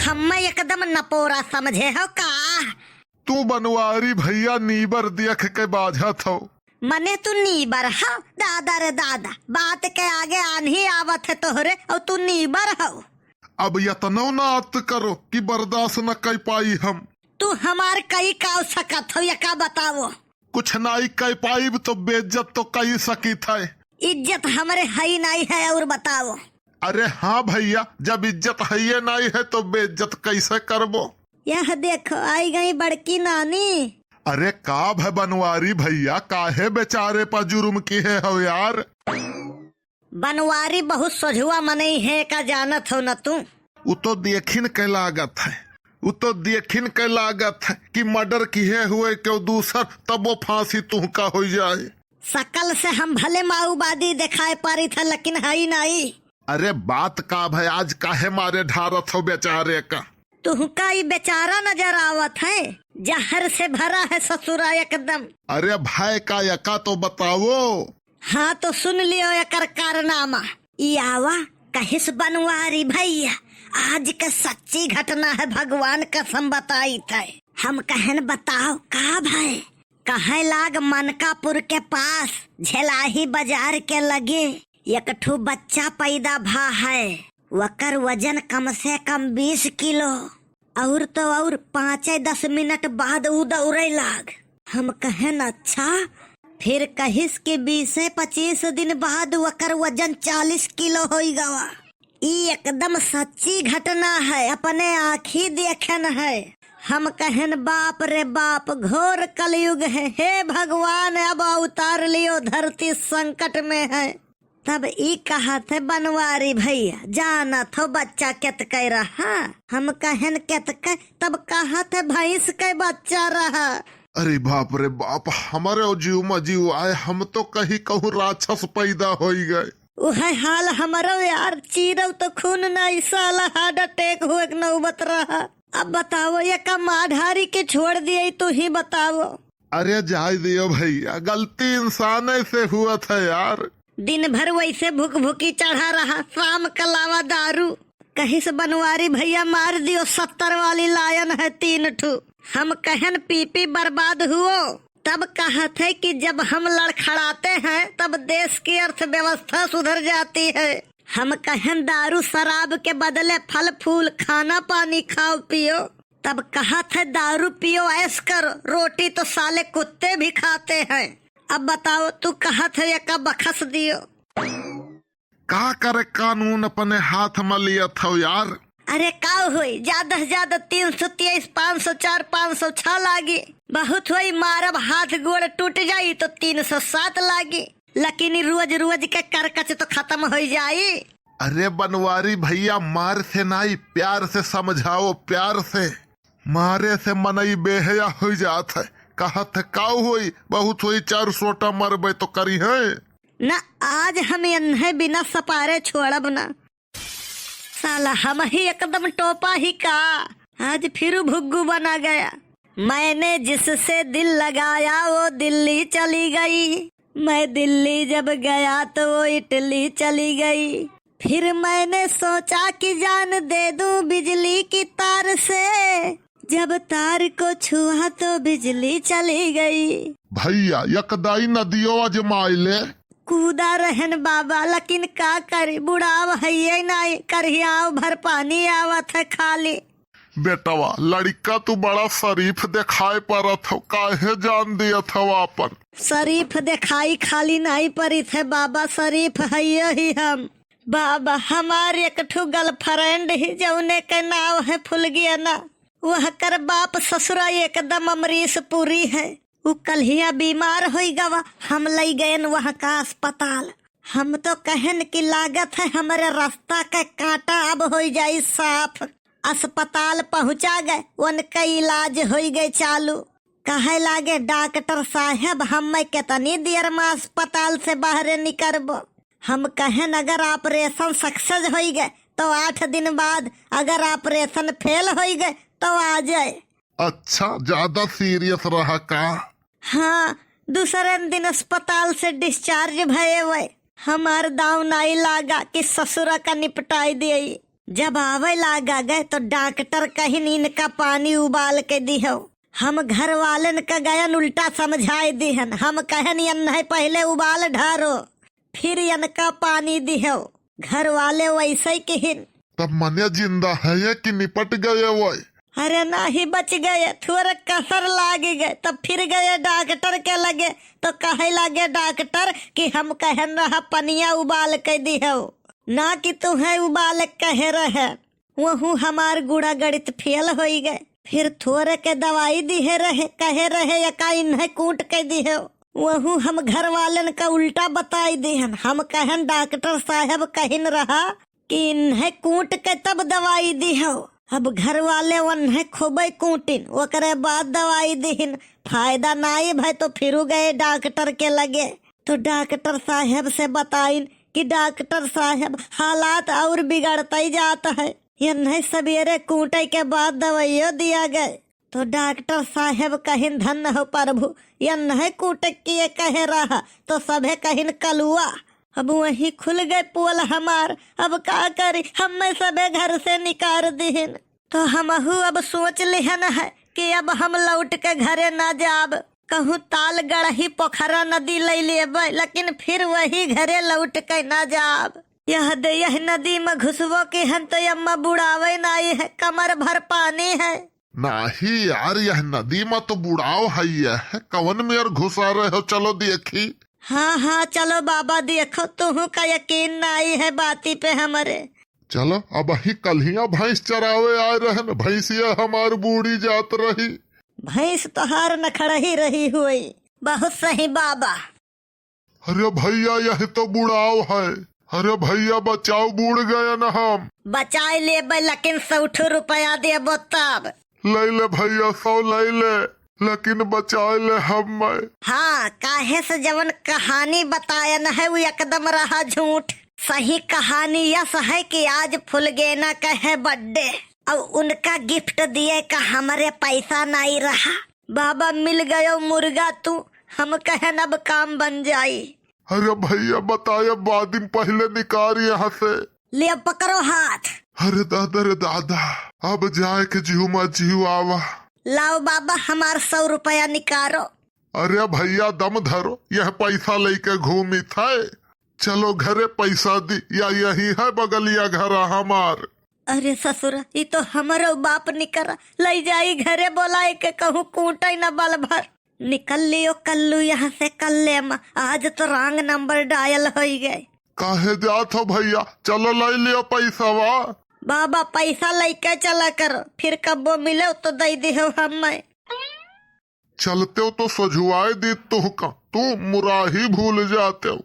हम एकदम नपोरा समझे हो का। तू बनवारी भैया नीबर देख के बाझत हो। मने तू नीबर हो दादा रे दादा, बात के आगे आन्ही आवत है तोहरे और तू नीबर हो। अब यतनो ना अत करो कि बर्दाश्त न कर पाई हम। तू हमार कई का सकत हो, ये का बताओ। कुछ नाई कह पाई तो बेइज्जत तो कही सकी था। इज्जत हमरे हई नहीं है और बताओ। अरे हाँ भैया, जब इज्जत है नहीं है तो बेइज्जत कैसे करबो। यह देखो आई गई बड़की नानी। अरे का है बनवारी भैया, काहे बेचारे पर जुर्म की है हो यार। बनवारी बहुत सोझुआ मनई है का जानत हो न तू। वो तो देखिन के लागत है, वो तो देखिन के लागत है कि मर्डर किए हुए क्यों दूसर तब वो फांसी तुहका हो जाए। सकल से हम भले माओवादी दिखाए पारी था लेकिन हई नहीं। अरे बात का भाई आज काहे मारे ढारत हो बेचारे का। तुहका ही बेचारा नजर आवत है, जहर से भरा है ससुरा एकदम। अरे भाई का यका तो बताओ। हाँ तो सुन लियो एकर कारनामा। ई आवा कहिस बनवारी भैया, आज का सच्ची घटना है, भगवान कसम बताई थे। हम कहन बताओ का भाई। कहे लाग मनकापुर के पास झेलाही बाजार के लगे एक ठो बच्चा पैदा भा है। वकर वजन कम से कम 20 किलो और तो और 5-10 मिनट बाद उ दौड़े लाग। हम कहन अच्छा, फिर कहिस के 20-25 दिन बाद वकर वजन 40 किलो हो गवा। ई एकदम सच्ची घटना है, अपने आँखी देखन है। हम कहन बाप रे बाप, घोर कलयुग है, हे भगवान अब उतार लियो, धरती संकट में है। तब ई कहा थे बनवारी भैया, जाना थो बच्चा केत कह रहा। हम कहन केत कह, तब कहा थे भैंस के बच्चा रहा। अरे बाप रे बाप, हमारे जीव में जीव आए, हम तो कहीं कहूँ राक्षस पैदा हो गए। वह हाल हमारो यार, चीरव तो खून नहीं, साला हार्ट अटैक हुए नौबत रहा। अब बताओ ये का माढ़ारी के छोड़ दिए, तू ही बताओ। अरे जाए दियो भैया, गलती इंसान से हुआ था यार। दिन भर वैसे भूख भूखी चढ़ा रहा, शाम कलावा दारू। कहीं से बनवारी भैया मार दियो, 70 वाली लायन है 3 ठू। हम कहन पीपी बर्बाद हुओ। तब कहा थे कि जब हम लड़खड़ाते हैं तब देश की अर्थव्यवस्था सुधर जाती है। हम कहन दारू शराब के बदले फल फूल खाना पानी खाओ पियो। तब कहा थे दारू पियो ऐश करो, रोटी तो साले कुत्ते भी खाते हैं। अब बताओ तू कहा थे का बखस दियो। का करे कानून अपने हाथ में लिया था यार। अरे का हुई, ज्यादा से ज्यादा 323, 504, 506 लागी। बहुत हुई मारब, हाथ गोड़ टूट जाई तो 307 लागी। लेकिन रोज रोज के करकच तो खत्म हो जाई। अरे बनवारी भैया, मार से नहीं प्यार से समझाओ, प्यार से। मारे से मनई बेहया हो जात है। कहा था का हुई, बहुत हुई 4 सोटा मरबे तो करी है न। आज हम इन्हें बिना सपारे छोड़ब ना, साला हम ही एकदम टोपा ही का। आज फिर भुग्गू बना गया। मैंने जिससे दिल लगाया वो दिल्ली चली गई। मैं दिल्ली जब गया तो वो इटली चली गई। फिर मैंने सोचा कि जान दे दूं बिजली की तार से, जब तार को छुआ तो बिजली चली गई। भैया यकदाई नदियों अजमाइले। कूदा रहन बाबा, लेकिन का करी, बुढ़ाव है नहीं, करियाव भर पानी आवत है खाली। बेटवा लड़का तू बड़ा शरीफ दिखाई पड़त हो, काहे जान दिया था अपन। शरीफ दिखाई खाली नहीं पड़ी थे बाबा, शरीफ है ही हम। बाबा हमारे एक ठू गर्लफ्रेंड ही जौने के नाव है फुलगियाना, वह कर बाप ससुरा एकदम अमरीश पुरी है। वो कल्हिया बीमार हो गवा, हम ले गए वहाँ का अस्पताल। हम तो कहन की लागत है हमारे रास्ता का कांटा अब हो जाए साफ। अस्पताल पहुँचा गए, उनका इलाज हो गए चालू। कहे लागे डॉक्टर साहब हम कितनी देर में अस्पताल से बाहर निकलबो। हम कहन अगर ऑपरेशन सक्सेस हो गए तो 8 दिन बाद, अगर ऑपरेशन फेल हो गए तो आ जाए। अच्छा ज्यादा सीरियस रहा का? हाँ, दूसरे दिन अस्पताल से डिस्चार्ज भये हुए। हमार दाव नहीं लागा कि ससुरा का निपटाई दे। जब आवे लागा गए तो डॉक्टर कहीं इनका पानी उबाल के दिहो। हम घर वालन का गयन उल्टा समझाए दिहन। हम कहन यन पहले उबाल ढारो फिर इनका पानी दिहो। घर वाले वैसे ही कहिन। तब मने जिंदा है ये कि निपट गए वो? अरे नहीं बच गए, थोड़ा कसर लाग गए। तब फिर गए डॉक्टर के लगे तो कहे लगे डॉक्टर कि हम कहन रहा पनिया उबाल के दिहो ना कि तुम्हें उबाल कहे रहे। वहू हमार गुड़ा गणित फेल हो गए। फिर थोड़े के दवाई दिहे रहे, कहे रहे या का इन्हें कूट के दिहे। वहू हम घर वालन का उल्टा बताई दिहन। हम कहन डॉक्टर साहब कहिन रहा कि इन्हें कूट के तब दवाई दिहो। अब घर वाले उन्हें खूबे कूटिन ओकरे बाद दवाई दिहिन। फायदा नहीं भाई तो फिर गए डॉक्टर के लगे तो डॉक्टर साहब से बताइन कि डॉक्टर साहब हालात और बिगड़ता ही जाता है। इन्हें सवेरे कूटे के बाद दवाइयों दिया गए तो डॉक्टर साहब कहिन धन्य हो प्रभु। इन्हें कूटे किए कहे रहा तो सभे कहिन कलुआ। अब वही खुल गए पोल हमार। अब का करी, हमें सबे घर से निकाल दिहिन। तो हमहू अब सोच लिहन है कि अब हम लौट के घरे न जाब। कहूँ ताल गढ़ही पोखरा नदी ले लेबै लेकिन फिर वही घरे लौट के न जाब। यह नदी में घुसबो के हन तो अम्मा बुढ़ावे नहीं है, कमर भर पानी है। नहीं यार यह नदी में तो बुढ़ाव है। यह कवन में घुसा रहे हो? चलो देखी। हाँ चलो बाबा देखो, तुहू का यकीन नहीं है बाती पे हमारे। चलो अब ही कलिया भैंस चरावे आए रहे। भैंसिया हमार बूढ़ी जात रही। भैंस तो हार न खड़ी रही हुई। बहुत सही बाबा। अरे भैया यह तो बुढ़ाव है। अरे भैया बचाओ, बूढ़ गए न हम। बचाए ले लेकिन 100 रुपया देबो तब। ले भैया 100 ले लेकिन बचाए ले हम। हाँ काहे से जवन कहानी बताया न है वो एकदम रहा झूठ। सही कहानी यह है कि आज फुलगेना का है बर्थडे और उनका गिफ्ट दिए का हमारे पैसा नहीं रहा। बाबा मिल गयो मुर्गा तू, हम कहन अब काम बन जाई। अरे भैया बताया बादिम पहले निकाल यहाँ से। ले पकड़ो हाथ। अरे दादा रे दादा अब जाए के जीव आवा। लाओ बाबा हमार 100 रुपया निकालो। अरे भैया दम धरो, यह पैसा लेके घूमी था। चलो घरे पैसा दी या यही है बगलिया घर हमार। अरे ससुर ये तो हमारो बाप निकरा ले जाई घरे बोलाए के कहूँ कूटे न बल भर। निकल लियो कल्लू यहाँ से कल ले। आज तो रॉन्ग नंबर डायल हो गए। काहे जात हो भैया? चलो ले लियो पैसा। वाह बाबा पैसा लेके चला करो, फिर कब मिले तो दे दिहो हमें। चलते हो तो सजुआए दी तू का, तू मुराही भूल जाते हो।